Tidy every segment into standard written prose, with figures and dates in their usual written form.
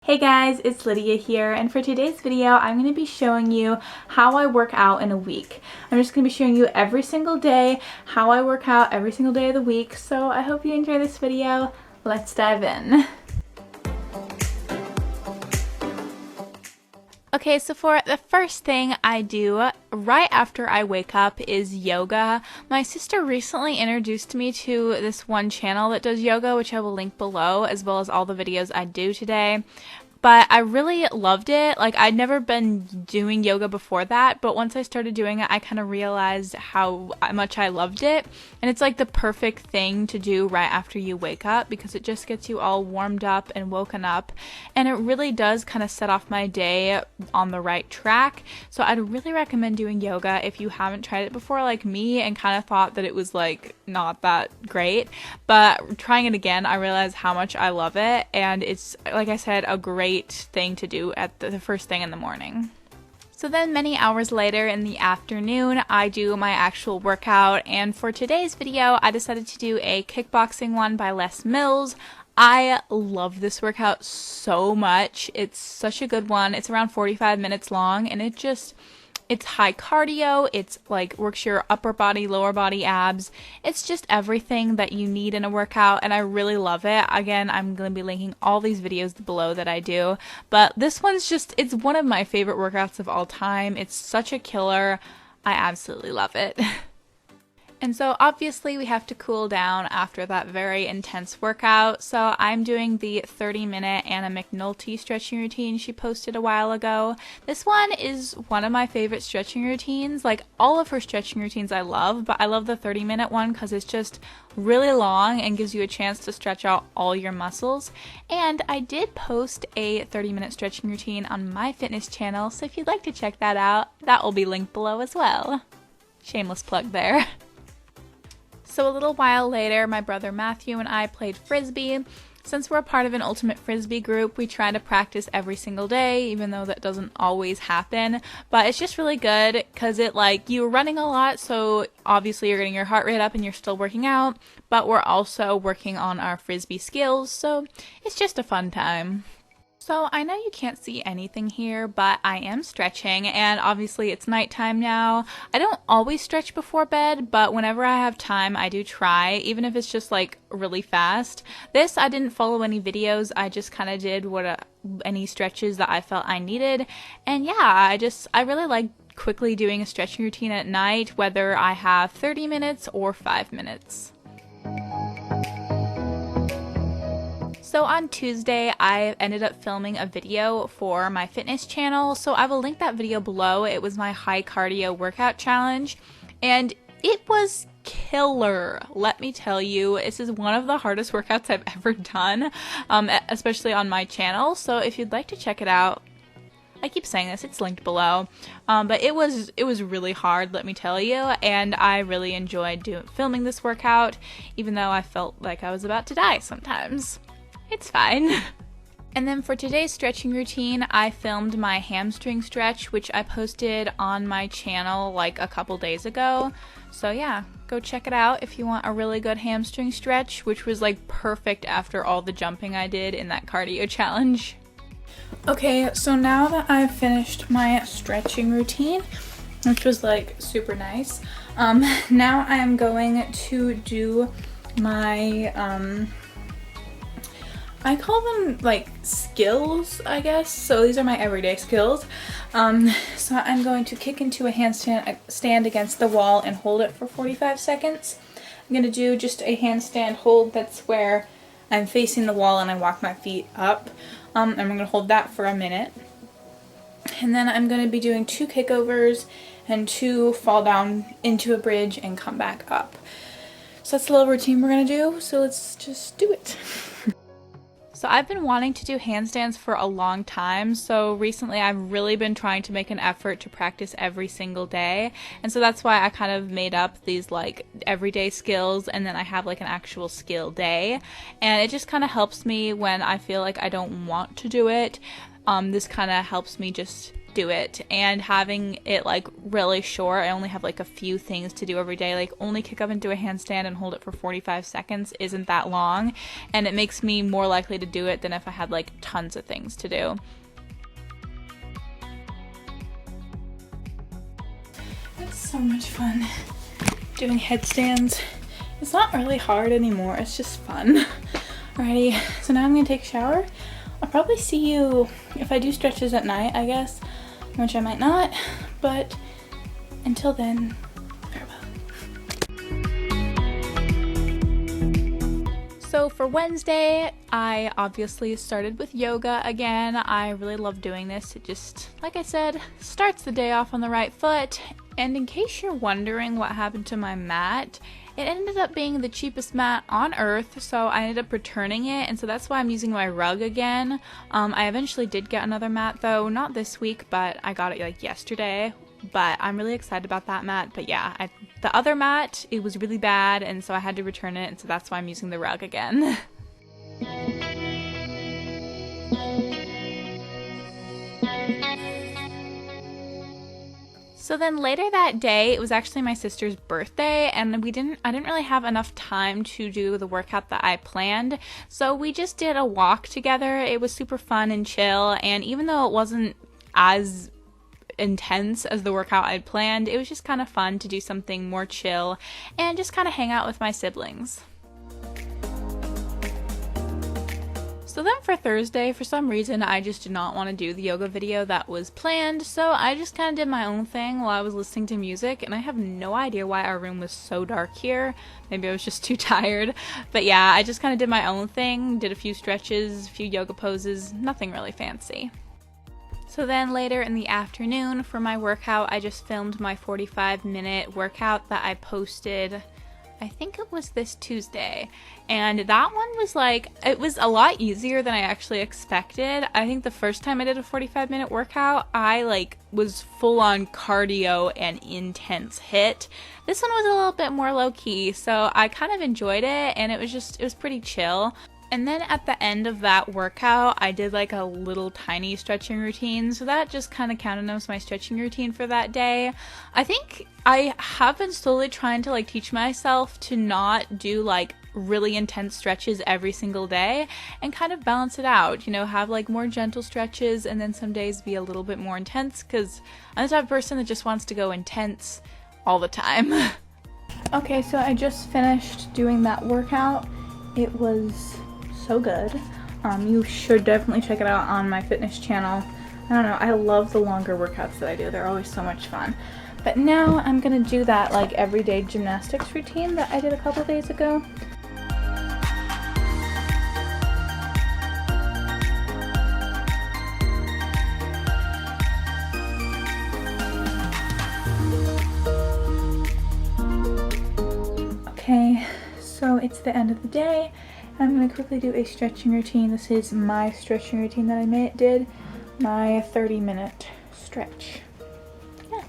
Hey guys, it's Lydia here, and for today's video I'm going to be showing you how I work out in a week. I'm just going to be showing you every single day how I work out every single day of the week, so I hope you enjoy this video. Let's dive in. Okay, so for the first thing I do right after I wake up is yoga. My sister recently introduced me to this one channel that does yoga, which I will link below, as well as all the videos I do today. But I really loved it. Like, I'd never been doing yoga before that, but once I started doing it, I kind of realized how much I loved it. And it's like the perfect thing to do right after you wake up because it just gets you all warmed up and woken up. And it really does kind of set off my day on the right track. So I'd really recommend doing yoga if you haven't tried it before like me and kind of thought that it was like not that great. But trying it again, I realized how much I love it. And it's, like I said, a great thing to do at the first thing in the morning. So then many hours later in the afternoon, I do my actual workout, and for today's video, I decided to do a kickboxing one by Les Mills. I love this workout so much. It's such a good one. It's around 45 minutes long, and it's high cardio, it's like works your upper body, lower body, abs. It's just everything that you need in a workout, and I really love it. Again, I'm going to be linking all these videos below that I do, but this one's just, it's one of my favorite workouts of all time. It's such a killer. I absolutely love it. And so obviously we have to cool down after that very intense workout, so I'm doing the 30-minute Anna Mcnulty stretching routine she posted a while ago. This one is one of my favorite stretching routines. Like, all of her stretching routines I love, but I love the 30-minute one because it's just really long and gives you a chance to stretch out all your muscles. And I did post a 30-minute stretching routine on my fitness channel, so if you'd like to check that out, that will be linked below as well. Shameless plug there. So a little while later, my brother Matthew and I played Frisbee. Since we're a part of an ultimate Frisbee group, we try to practice every single day, even though that doesn't always happen. But it's just really good because you're running a lot, so obviously you're getting your heart rate up and you're still working out, but we're also working on our Frisbee skills, so it's just a fun time. So I know you can't see anything here, but I am stretching, and obviously it's nighttime now. I don't always stretch before bed, but whenever I have time, I do try, even if it's just like really fast. This, I didn't follow any videos. I just kind of did any stretches that I felt I needed. And yeah, I really like quickly doing a stretching routine at night, whether I have 30 minutes or 5 minutes. So on Tuesday, I ended up filming a video for my fitness channel, so I will link that video below. It was my high cardio workout challenge, and it was killer. Let me tell you, this is one of the hardest workouts I've ever done, especially on my channel, so if you'd like to check it out, I keep saying this, it's linked below, but it was really hard, let me tell you, and I really enjoyed filming this workout, even though I felt like I was about to die sometimes. It's fine. And then for today's stretching routine, I filmed my hamstring stretch, which I posted on my channel like a couple days ago. So yeah, go check it out if you want a really good hamstring stretch, which was like perfect after all the jumping I did in that cardio challenge. Okay, so now that I've finished my stretching routine, which was like super nice, now I'm going to do my, I call them like skills, I guess. So these are my everyday skills. So I'm going to kick into a handstand, stand against the wall and hold it for 45 seconds. I'm going to do just a handstand hold. That's where I'm facing the wall and I walk my feet up. And I'm going to hold that for a minute. And then I'm going to be doing 2 kickovers and 2 fall down into a bridge and come back up. So that's the little routine we're going to do. So let's just do it. So I've been wanting to do handstands for a long time, so recently I've really been trying to make an effort to practice every single day, and so that's why I kind of made up these like everyday skills, and then I have like an actual skill day, and it just kind of helps me when I feel like I don't want to do it. This kind of helps me just do it, and having it like really short, I only have like a few things to do every day, like only kick up and do a handstand and hold it for 45 seconds isn't that long, and it makes me more likely to do it than if I had like tons of things to do. It's so much fun doing headstands. It's not really hard anymore, it's just fun. Alrighty, so now I'm gonna take a shower. I'll probably see you if I do stretches at night, I guess, which I might not, but until then, farewell. So for Wednesday, I obviously started with yoga again. I really love doing this. It just, like I said, starts the day off on the right foot. And in case you're wondering what happened to my mat, it ended up being the cheapest mat on earth, so I ended up returning it, and so that's why I'm using my rug again. I eventually did get another mat though, not this week, but I got it like yesterday. But I'm really excited about that mat. But yeah, the other mat, it was really bad, and so I had to return it, and so that's why I'm using the rug again. So then later that day, it was actually my sister's birthday, and I didn't really have enough time to do the workout that I planned. So we just did a walk together. It was super fun and chill, and even though it wasn't as intense as the workout I'd planned, it was just kind of fun to do something more chill and just kind of hang out with my siblings. So then for Thursday, for some reason, I just did not want to do the yoga video that was planned, so I just kind of did my own thing while I was listening to music, and I have no idea why our room was so dark here. Maybe I was just too tired. But yeah, I just kind of did my own thing, did a few stretches, a few yoga poses, nothing really fancy. So then later in the afternoon for my workout, I just filmed my 45-minute workout that I posted, I think it was this Tuesday, and that one was like, it was a lot easier than I actually expected. I think the first time I did a 45-minute workout, I like was full on cardio and intense hit. This one was a little bit more low-key, so I kind of enjoyed it, and it was pretty chill. And then at the end of that workout, I did like a little tiny stretching routine, so that just kind of counted as my stretching routine for that day. I think I have been slowly trying to like teach myself to not do like really intense stretches every single day and kind of balance it out, you know, have like more gentle stretches and then some days be a little bit more intense, because I'm the type of person that just wants to go intense all the time. Okay, so I just finished doing that workout. It was so good. You should definitely check it out on my fitness channel. I don't know, I love the longer workouts that I do. They're always so much fun. But now I'm gonna do that like everyday gymnastics routine that I did a couple days ago. Okay, so it's the end of the day. I'm going to quickly do a stretching routine. This is my stretching routine that I did, my 30-minute stretch. Yeah.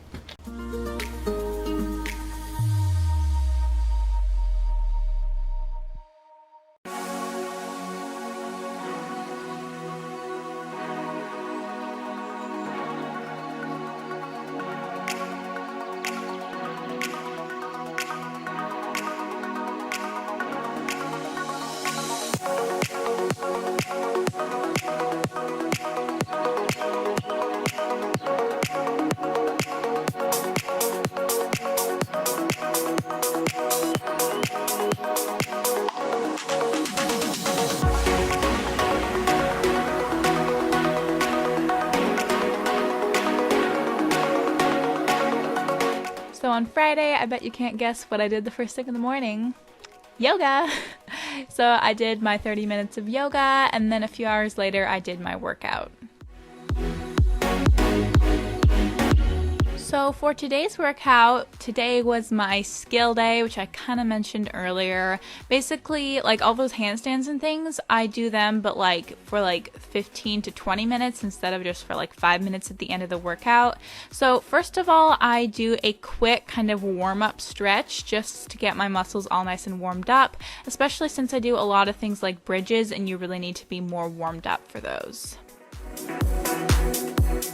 So on Friday, I bet you can't guess what I did the first thing in the morning. Yoga! So I did my 30 minutes of yoga, and then a few hours later I did my workout. So for today's workout, today was my skill day, which I kind of mentioned earlier. Basically, like all those handstands and things, I do them, but like for like 15 to 20 minutes instead of just for like 5 minutes at the end of the workout. So first of all, I do a quick kind of warm-up stretch just to get my muscles all nice and warmed up, especially since I do a lot of things like bridges and you really need to be more warmed up for those.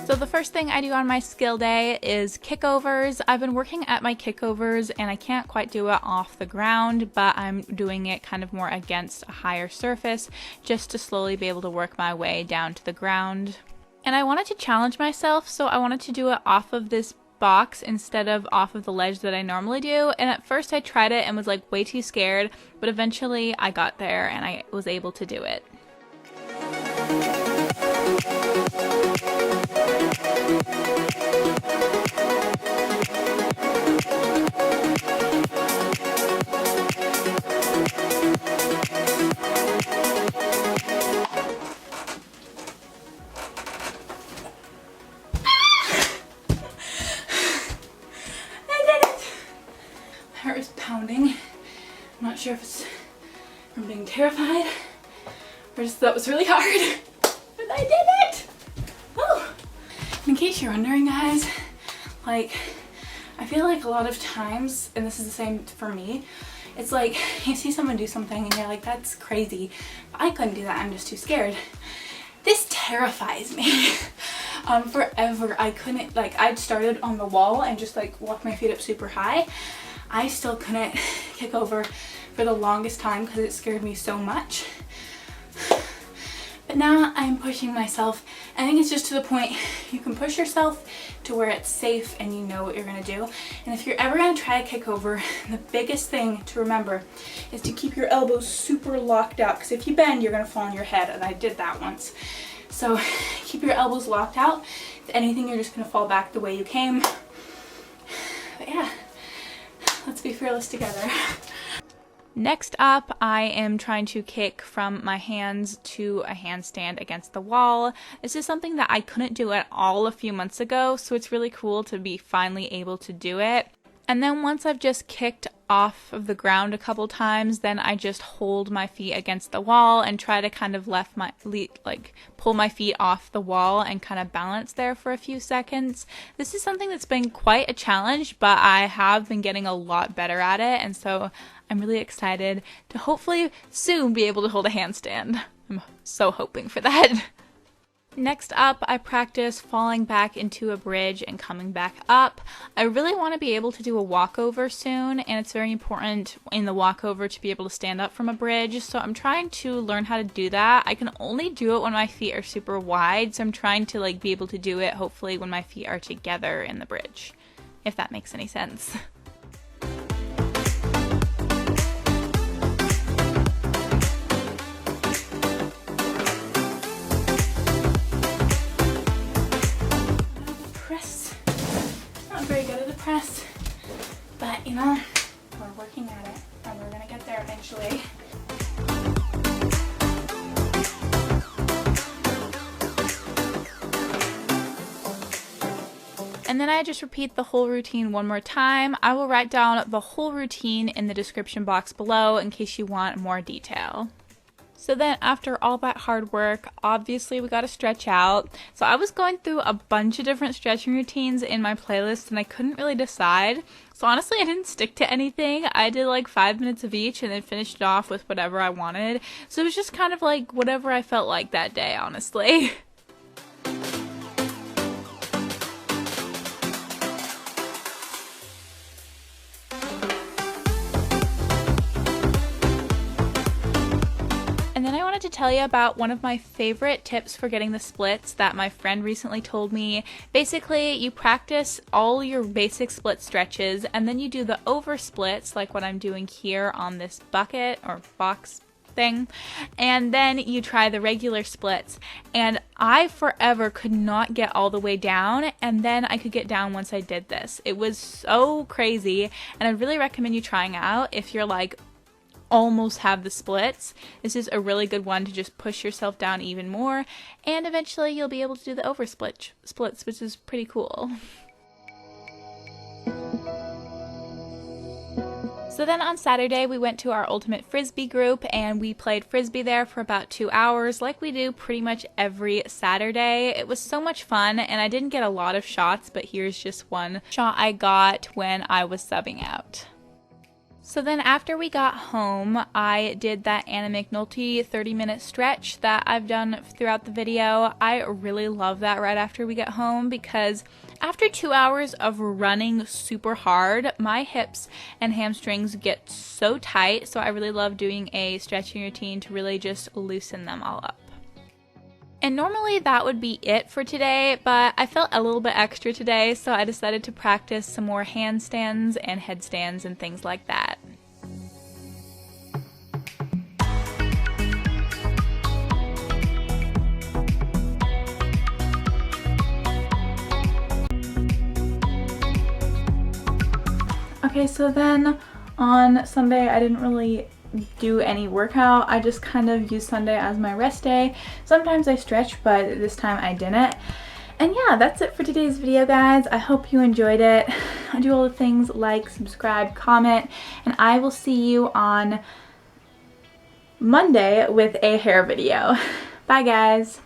So the first thing I do on my skill day is kickovers. I've been working at my kickovers and I can't quite do it off the ground, but I'm doing it kind of more against a higher surface just to slowly be able to work my way down to the ground. And I wanted to challenge myself, so I wanted to do it off of this box instead of off of the ledge that I normally do. And at first I tried it and was like way too scared, but eventually I got there and I was able to do it. My heart is pounding. I'm not sure if it's from being terrified or just that was really hard, but I did it! Oh. In case you're wondering, guys, like, I feel like a lot of times, and this is the same for me, it's like you see someone do something and you're like, that's crazy. I couldn't do that, I'm just too scared. This terrifies me. Forever, I couldn't, like, I'd started on the wall and just like walk my feet up super high. I still couldn't kick over for the longest time because it scared me so much. But now I'm pushing myself. I think it's just to the point you can push yourself to where it's safe and you know what you're gonna do. And if you're ever gonna try to kick over, the biggest thing to remember is to keep your elbows super locked out, because if you bend, you're gonna fall on your head, and I did that once. So keep your elbows locked out. If anything, you're just gonna fall back the way you came. But yeah, let's be fearless together. Next up, I am trying to kick from my hands to a handstand against the wall. This is something that I couldn't do at all a few months ago, so it's really cool to be finally able to do it. And then once I've just kicked off of the ground a couple times, then I just hold my feet against the wall and try to kind of pull my feet off the wall and kind of balance there for a few seconds. This is something that's been quite a challenge, but I have been getting a lot better at it, and so I'm really excited to hopefully soon be able to hold a handstand. I'm so hoping for that. Next up, I practice falling back into a bridge and coming back up. I really want to be able to do a walkover soon, and it's very important in the walkover to be able to stand up from a bridge, so I'm trying to learn how to do that. I can only do it when my feet are super wide, so I'm trying to be able to do it hopefully when my feet are together in the bridge, if that makes any sense. Press, but you know, we're working at it and we're gonna get there eventually. And then I just repeat the whole routine one more time. I will write down the whole routine in the description box below in case you want more detail. So then after all that hard work, obviously we gotta stretch out. So I was going through a bunch of different stretching routines in my playlist and I couldn't really decide. So honestly, I didn't stick to anything. I did 5 minutes of each and then finished it off with whatever I wanted. So it was just kind of whatever I felt like that day, honestly. And then I wanted to tell you about one of my favorite tips for getting the splits that my friend recently told me. Basically, you practice all your basic split stretches and then you do the over splits like what I'm doing here on this bucket or box thing, and then you try the regular splits. And I forever could not get all the way down, and then I could get down once I did this. It was so crazy, and I really recommend you trying out if you're almost have the splits. This is a really good one to just push yourself down even more, and eventually you'll be able to do the over splits, which is pretty cool. So then on Saturday we went to our ultimate Frisbee group and we played Frisbee there for about 2 hours like we do pretty much every Saturday. It was so much fun and I didn't get a lot of shots, but here's just one shot I got when I was subbing out. So then after we got home, I did that Anna Mcnulty 30-minute stretch that I've done throughout the video. I really love that right after we get home because after 2 hours of running super hard, my hips and hamstrings get so tight. So I really love doing a stretching routine to really just loosen them all up. And normally that would be it for today, but I felt a little bit extra today, so I decided to practice some more handstands and headstands and things like that. Okay, so then on Sunday I didn't really do any workout. I just kind of use Sunday as my rest day. Sometimes I stretch, but this time I didn't. And yeah, that's it for today's video, guys. I hope you enjoyed it. Do all the things like, subscribe, comment, and I will see you on Monday with a hair video. Bye, guys.